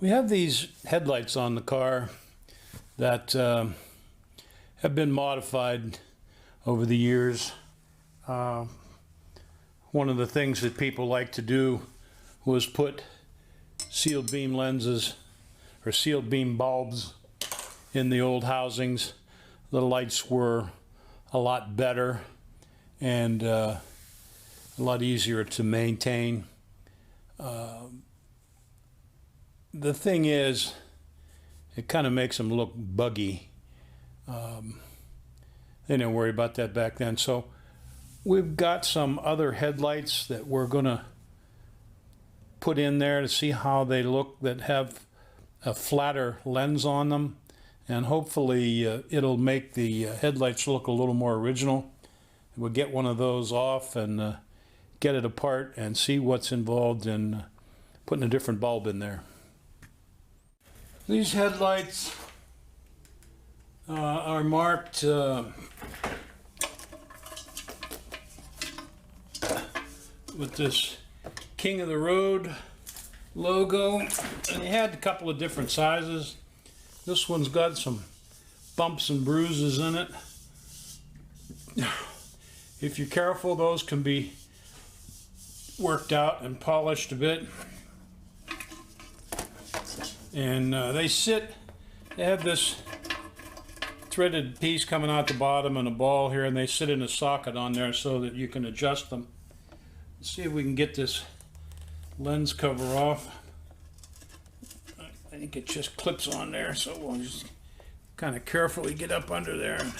We have these headlights on the car that have been modified over the years. One of the things that people like to do was put sealed beam lenses or sealed beam bulbs in the old housings. The lights were a lot better and a lot easier to maintain. The thing is, it kind of makes them look buggy. They didn't worry about that back then. So we've got some other headlights that we're going to put in there to see how they look, that have a flatter lens on them, and hopefully it'll make the headlights look a little more original. We'll get one of those off and get it apart and see what's involved in putting a different bulb in there. These headlights are marked with this King of the Road logo, and they had a couple of different sizes. This one's got some bumps and bruises in it. If you're careful, those can be worked out and polished a bit. And they have this threaded piece coming out the bottom and a ball here, and they sit in a socket on there so that you can adjust them. Let's see if we can get this lens cover off. I think it just clips on there, so we'll just kind of carefully get up under there and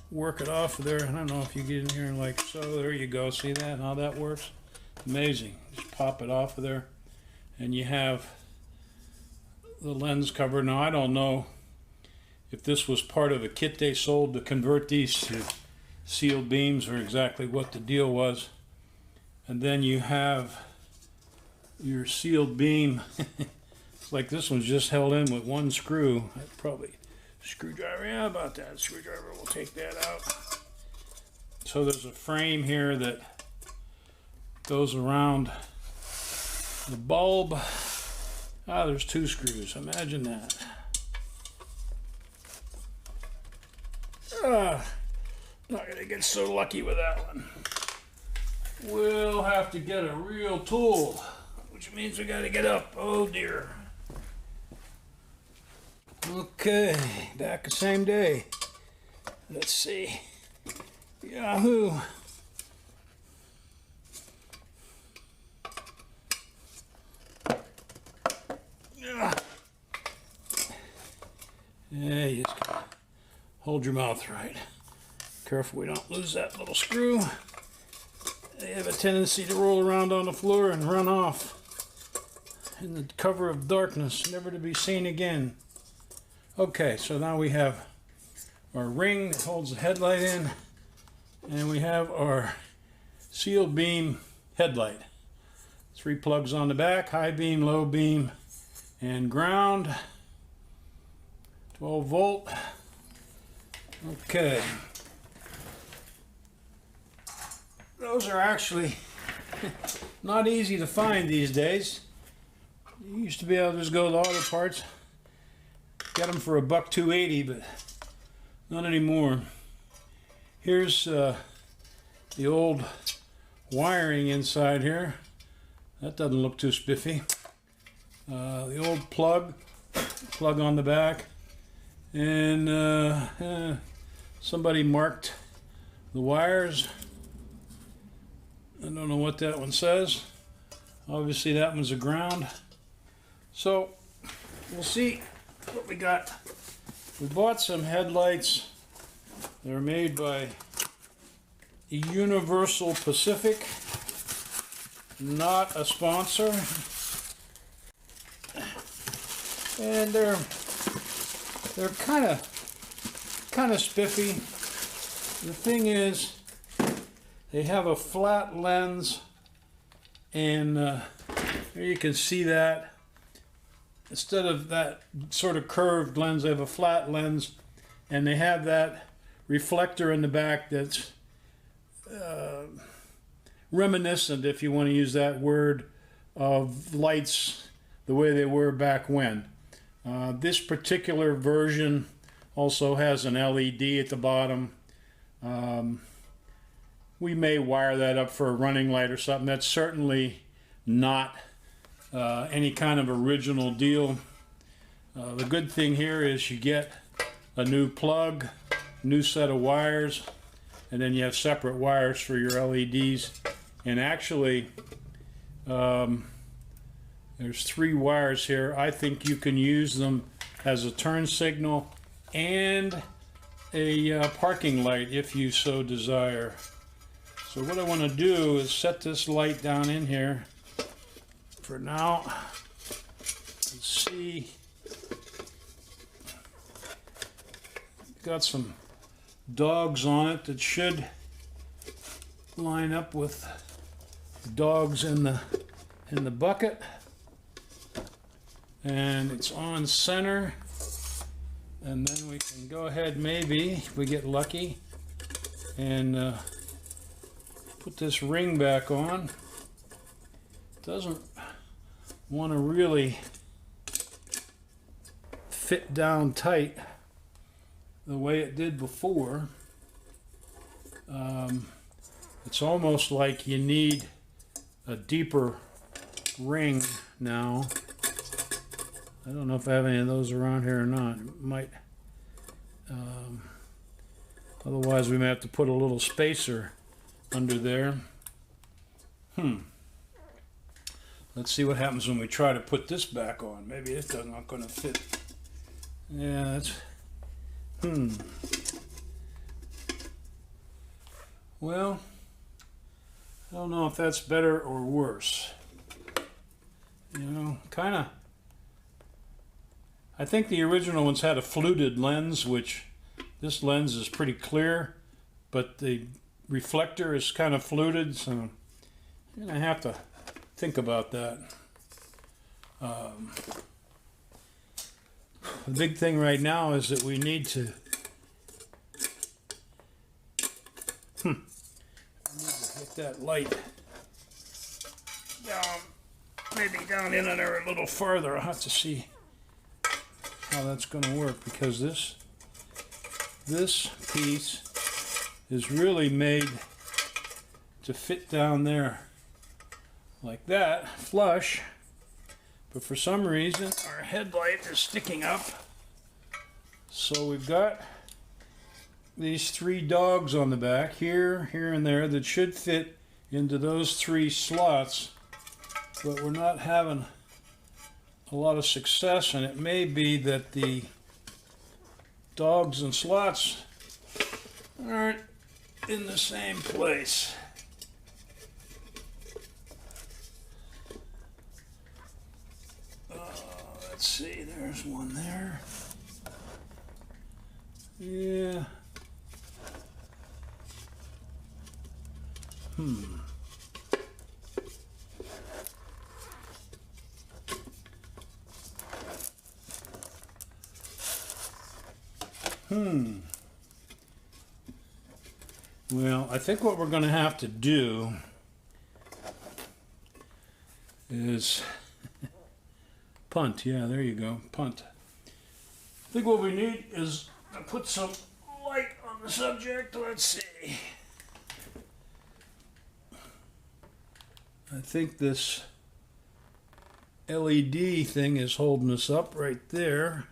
work it off of there. I don't know if you get in here and like so. There you go. See that? How that works? Amazing. Just pop it off of there, and you have the lens cover. Now, I don't know if this was part of a kit they sold to convert these to sealed beams or exactly what the deal was. And then you have your sealed beam. It's like this one's just held in with one screw. Probably screwdriver. Yeah, about that. Screwdriver will take that out. So there's a frame here that goes around the bulb. Ah, there's two screws. Imagine that. Not gonna get so lucky with that one. We'll have to get a real tool, which means we gotta get up. Oh dear. Okay, back the same day. Let's see. Yahoo. Yeah, you just gotta hold your mouth right. Careful we don't lose that little screw. They have a tendency to roll around on the floor and run off in the cover of darkness, never to be seen again. Okay, so now we have our ring that holds the headlight in, and we have our sealed beam headlight. 3 plugs on the back, high beam, low beam, and ground. 12 volt. Okay. Those are actually not easy to find these days. You used to be able to just go to auto parts, get them for $1.280, but not anymore. Here's the old wiring inside here. That doesn't look too spiffy. The old plug on the back. And somebody marked the wires. I don't know what that one says. Obviously that one's a ground. So we'll see what we got. We bought some headlights. They're made by Universal Pacific. Not a sponsor. And they're kind of spiffy. The thing is, they have a flat lens, and here you can see that. Instead of that sort of curved lens, they have a flat lens, and they have that reflector in the back that's reminiscent, if you want to use that word, of lights the way they were back when. This particular version also has an LED at the bottom. We may wire that up for a running light or something. That's certainly not any kind of original deal. The good thing here is you get a new plug, new set of wires, and then you have separate wires for your LEDs. And actually, there's 3 wires here. I think you can use them as a turn signal and a parking light if you so desire. So what I want to do is set this light down in here for now. Let's see. Got some dogs on it that should line up with the dogs in the bucket. And it's on center. And then we can go ahead, maybe, if we get lucky, and put this ring back on. Doesn't want to really fit down tight the way it did before. It's almost like you need a deeper ring now. I don't know if I have any of those around here or not. It might. Otherwise, we may have to put a little spacer under there. Let's see what happens when we try to put this back on. Maybe it's not going to fit. Yeah, that's. Well, I don't know if that's better or worse. You know, kind of. I think the original ones had a fluted lens, which this lens is pretty clear, but the reflector is kind of fluted, so I'm going to have to think about that. The big thing right now is that we need to get that light down, maybe down in there a little farther. I'll have to see how that's going to work, because this piece is really made to fit down there like that, flush, but for some reason our headlight is sticking up. So we've got these 3 dogs on the back, here, here, and there, that should fit into those 3 slots, but we're not having a lot of success, and it may be that the dogs and slots aren't in the same place. Let's see, there's one there. Yeah. Well, I think what we're going to have to do is punt. Yeah, there you go, punt. I think what we need is to put some light on the subject. Let's see. I think this LED thing is holding us up right there.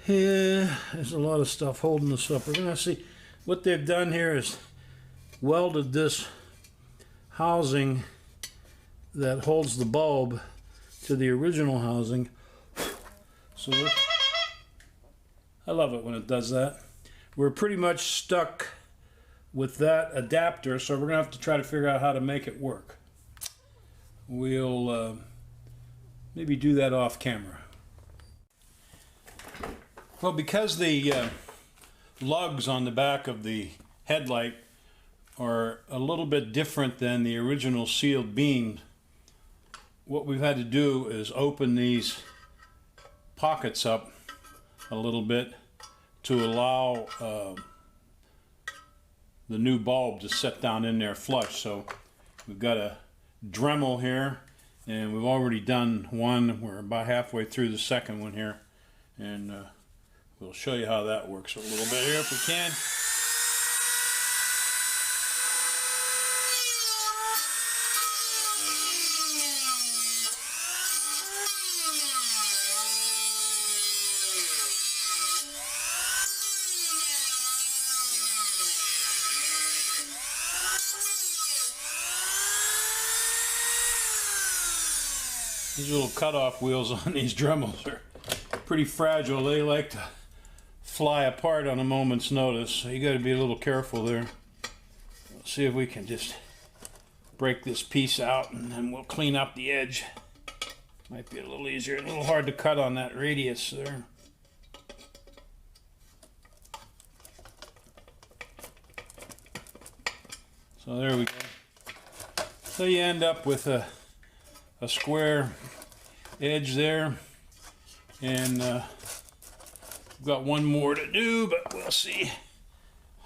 Yeah, there's a lot of stuff holding us up. We're going to see what they've done here is welded this housing that holds the bulb to the original housing. So I love it when it does that. We're pretty much stuck with that adapter, so we're going to have to try to figure out how to make it work. We'll maybe do that off camera. Well, because the lugs on the back of the headlight are a little bit different than the original sealed beam, what we've had to do is open these pockets up a little bit to allow the new bulb to set down in there flush. So we've got a Dremel here, and we've already done one. We're about halfway through the second one here, and we'll show you how that works a little bit here if we can. These little cutoff wheels on these Dremels are pretty fragile. They like to fly apart on a moment's notice, so you got to be a little careful there. Let's see if we can just break this piece out, and then we'll clean up the edge. Might be a little easier. A little hard to cut on that radius there. So there we go. So you end up with a square edge there, and we've got one more to do, but we'll see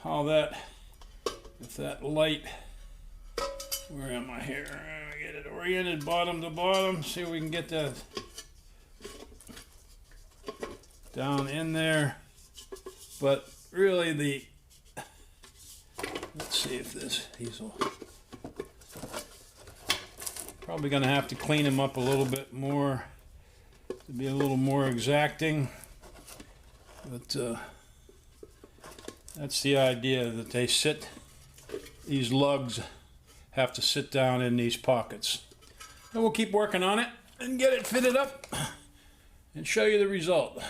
how that, if that light, where am I here? Get it oriented bottom to bottom, see if we can get that down in there. But really let's see if these will, probably going to have to clean them up a little bit more to be a little more exacting, but that's the idea, that they sit, these lugs have to sit down in these pockets. And we'll keep working on it and get it fitted up and show you the result.